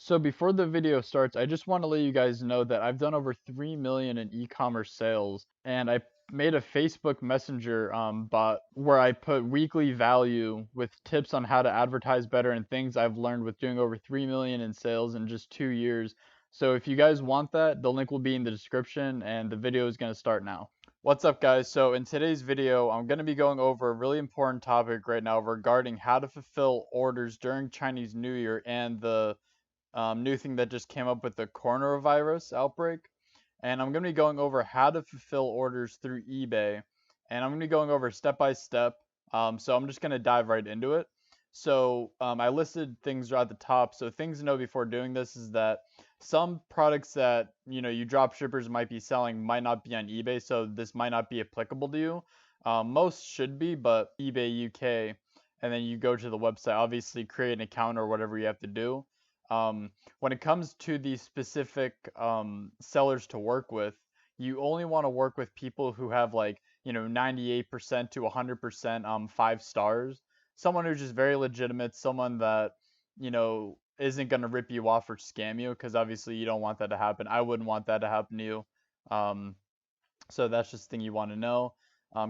So before the video starts, I just want to let you guys know that I've done over 3 million in e-commerce sales, and I made a Facebook Messenger bot where I put weekly value with tips on how to advertise better and things I've learned with doing over 3 million in sales in just 2 years. So if you guys want that, the link will be in the description and the video is going to start now. What's up guys? So in today's video, I'm going to be going over a really important topic right now regarding how to fulfill orders during Chinese New Year and the new thing that just came up with the coronavirus outbreak. And I'm going to be going over how to fulfill orders through eBay. And I'm going to be going over step by step. So I'm just going to dive right into it. So I listed things right at the top. So things to know before doing this is that some products that you drop shippers might be selling might not be on eBay. So this might not be applicable to you. Most should be, but eBay UK. And then you go to the website, obviously create an account or whatever you have to do. When it comes to the specific sellers to work with, you only want to work with people who have like 98% to 100% 5 stars. Someone who's just very legitimate, someone that isn't gonna rip you off or scam you, because obviously you don't want that to happen. I wouldn't want that to happen to you. Um, so that's just the thing you want to know.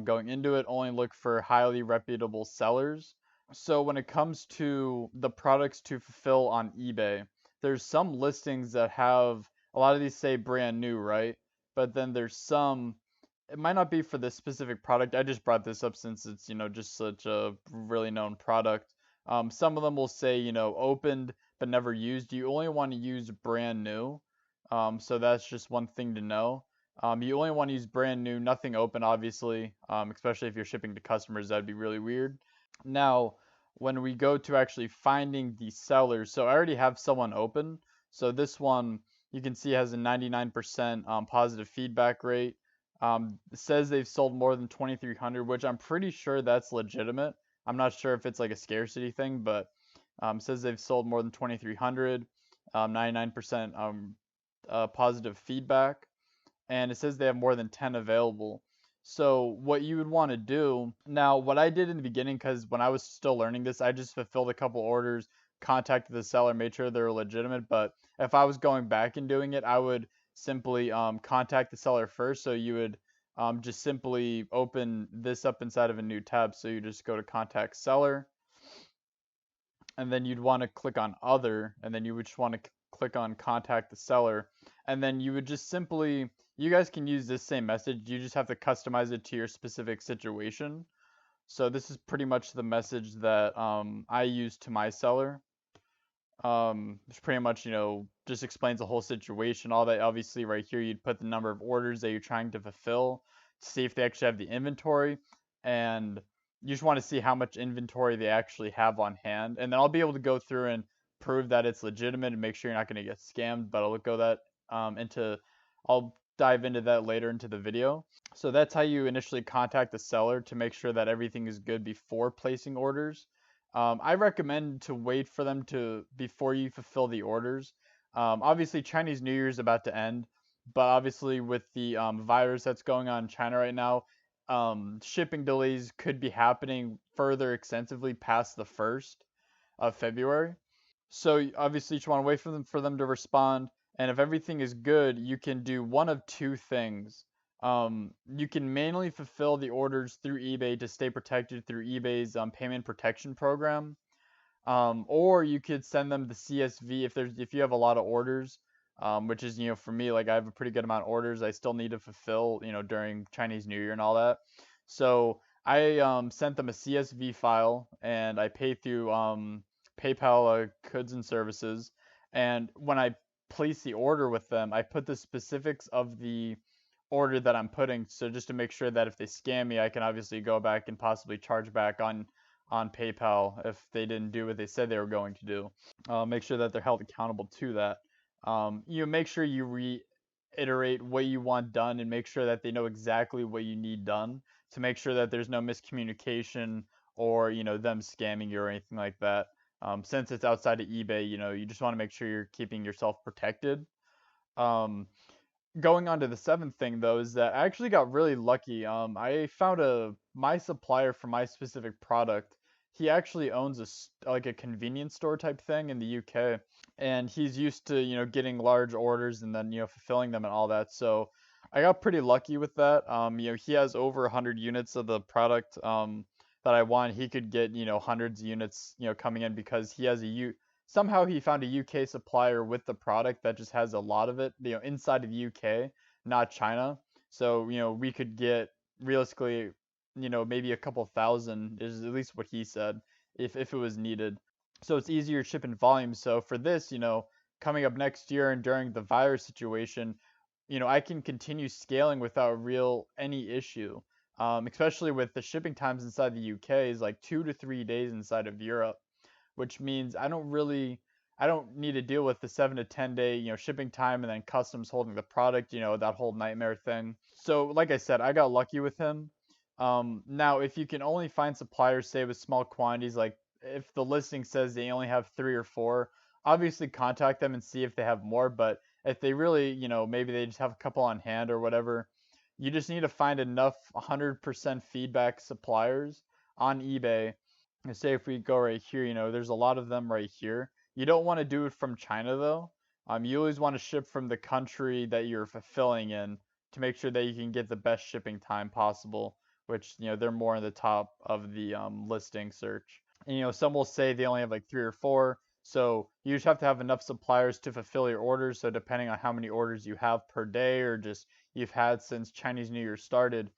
Going into it, only look for highly reputable sellers. So when it comes to the products to fulfill on eBay, there's some listings that have a lot of these say brand new, right? But then there's some, it might not be for this specific product. I just brought this up since it's, just such a really known product. Some of them will say, opened but never used. You only want to use brand new. So that's just one thing to know. You only want to use brand new, nothing open, obviously, especially if you're shipping to customers. That'd be really weird. Now, when we go to actually finding the sellers, so I already have someone open. So this one you can see has a 99% positive feedback rate. It says they've sold more than 2,300, which I'm pretty sure that's legitimate. I'm not sure if it's like a scarcity thing, but says they've sold more than 2,300, 99% positive feedback, and it says they have more than 10 available. So what you would want to do now, what I did in the beginning, because when I was still learning this, I just fulfilled a couple orders, contacted the seller, made sure they're legitimate. But if I was going back and doing it, I would simply contact the seller first. So you would just simply open this up inside of a new tab. So you just go to contact seller, and then you'd want to click on other, and then you would just want to click on contact the seller, and then you would just simply, you guys can use this same message, you just have to customize it to your specific situation. So this is pretty much the message that I use to my seller. Which pretty much, just explains the whole situation, all that. Obviously right here you'd put the number of orders that you're trying to fulfill to see if they actually have the inventory, and you just want to see how much inventory they actually have on hand. And then I'll be able to go through and prove that it's legitimate and make sure you're not going to get scammed, but I'll dive into that later into the video. So that's how you initially contact the seller to make sure that everything is good before placing orders. I recommend to wait for them to before you fulfill the orders. Obviously, Chinese New Year is about to end, but obviously with the virus that's going on in China right now, shipping delays could be happening further extensively past the 1st of February. So obviously, you just want to wait for them to respond, and if everything is good, you can do one of two things. You can manually fulfill the orders through eBay to stay protected through eBay's payment protection program, or you could send them the CSV if you have a lot of orders, which is for me, like I have a pretty good amount of orders I still need to fulfill during Chinese New Year and all that. So I sent them a CSV file and I pay through PayPal goods and services, and when I place the order with them, I put the specifics of the order that I'm putting, so just to make sure that if they scam me, I can obviously go back and possibly charge back on PayPal if they didn't do what they said they were going to do. Make sure that they're held accountable to that. Make sure you reiterate what you want done and make sure that they know exactly what you need done to make sure that there's no miscommunication or them scamming you or anything like that. Since it's outside of eBay, you just want to make sure you're keeping yourself protected. Um, Going on to the seventh thing though is that I actually got really lucky. I found my supplier for my specific product he actually owns like a convenience store type thing in the UK, and he's used to, getting large orders and then, fulfilling them and all that. So I got pretty lucky with that. He has over 100 units of the product that I want. He could get, hundreds of units, coming in because he has somehow he found a UK supplier with the product that just has a lot of it, inside of the UK, not China. So, we could get realistically, maybe a couple thousand is at least what he said if it was needed. So it's easier to ship in volume. So for this, coming up next year and during the virus situation, I can continue scaling without real any issue. Especially with the shipping times inside the UK is like 2 to 3 days inside of Europe, which means I don't need to deal with the 7 to 10 day, shipping time and then customs holding the product, that whole nightmare thing. So like I said, I got lucky with him. Now if you can only find suppliers, say with small quantities, like if the listing says they only have 3 or 4, obviously contact them and see if they have more. But if they really, maybe they just have a couple on hand or whatever, you just need to find enough 100% feedback suppliers on eBay. And say if we go right here, there's a lot of them right here. You don't want to do it from China though. You always want to ship from the country that you're fulfilling in to make sure that you can get the best shipping time possible, which, they're more in the top of the listing search. And, some will say they only have like 3 or 4. So you just have to have enough suppliers to fulfill your orders. So depending on how many orders you have per day or just you've had since Chinese New Year started,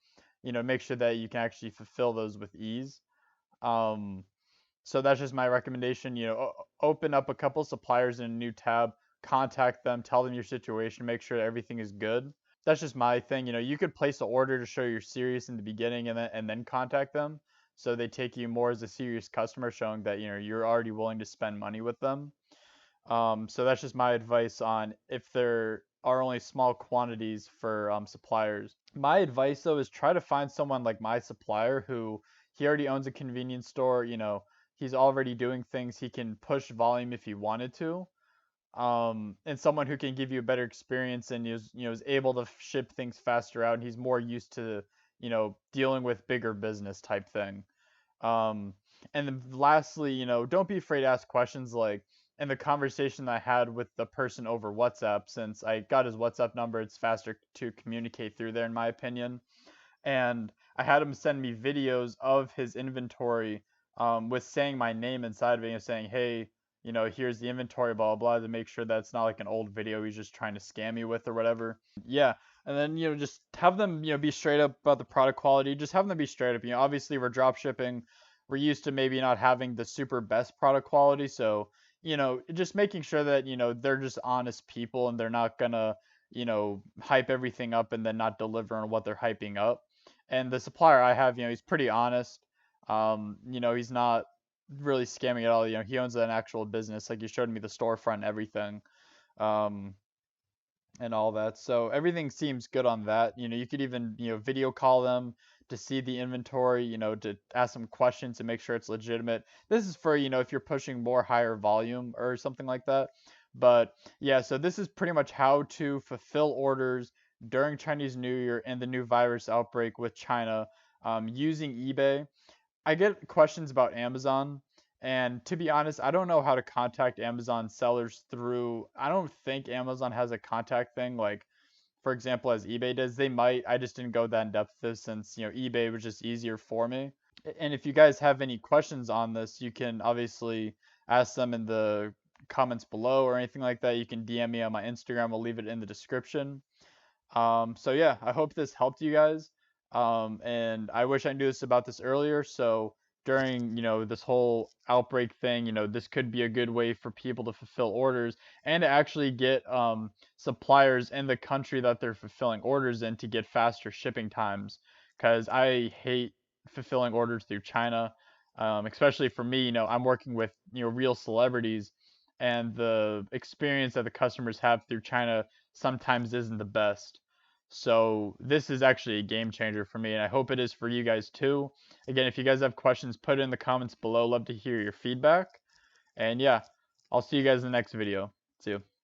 make sure that you can actually fulfill those with ease. Um, so that's just my recommendation. Open up a couple suppliers in a new tab, contact them, tell them your situation, make sure everything is good. That's just my thing. You could place an order to show you're serious in the beginning and then contact them. So they take you more as a serious customer, showing that you're already willing to spend money with them. So that's just my advice on if there are only small quantities for suppliers. My advice though is try to find someone like my supplier who he already owns a convenience store. He's already doing things. He can push volume if he wanted to. And someone who can give you a better experience and is able to ship things faster out. And he's more used to dealing with bigger business type thing. Um, and then lastly, don't be afraid to ask questions like in the conversation that I had with the person over WhatsApp, since I got his WhatsApp number, it's faster to communicate through there, in my opinion. And I had him send me videos of his inventory with saying my name inside of it and saying, hey, here's the inventory, blah, blah, blah, to make sure that it's not like an old video he's just trying to scam me with or whatever. Yeah. And then, just have them, be straight up about the product quality. Just have them be straight up. Obviously we're drop shipping. We're used to maybe not having the super best product quality. So, just making sure that, they're just honest people and they're not gonna, hype everything up and then not deliver on what they're hyping up. And the supplier I have, he's pretty honest. He's not really scamming at all. He owns an actual business. Like, he showed me the storefront and everything. Um, and all that. So everything seems good on that. You could even, video call them to see the inventory, to ask them questions to make sure it's legitimate. This is for, if you're pushing more higher volume or something like that. But yeah, so this is pretty much how to fulfill orders during Chinese New Year and the new virus outbreak with China using eBay. I get questions about Amazon, and to be honest, I don't know how to contact Amazon sellers through. I don't think Amazon has a contact thing like, for example, as eBay does. They might. I just didn't go that in depth with this since eBay was just easier for me. And if you guys have any questions on this, you can obviously ask them in the comments below or anything like that. You can DM me on my Instagram. I'll leave it in the description. So yeah, I hope this helped you guys. And I wish I knew this about this earlier. So during, this whole outbreak thing, this could be a good way for people to fulfill orders and to actually get suppliers in the country that they're fulfilling orders in to get faster shipping times. Because I hate fulfilling orders through China, especially for me. I'm working with real celebrities, and the experience that the customers have through China sometimes isn't the best. So this is actually a game changer for me, and I hope it is for you guys too. Again, if you guys have questions, put it in the comments below. Love to hear your feedback. And yeah, I'll see you guys in the next video. See you.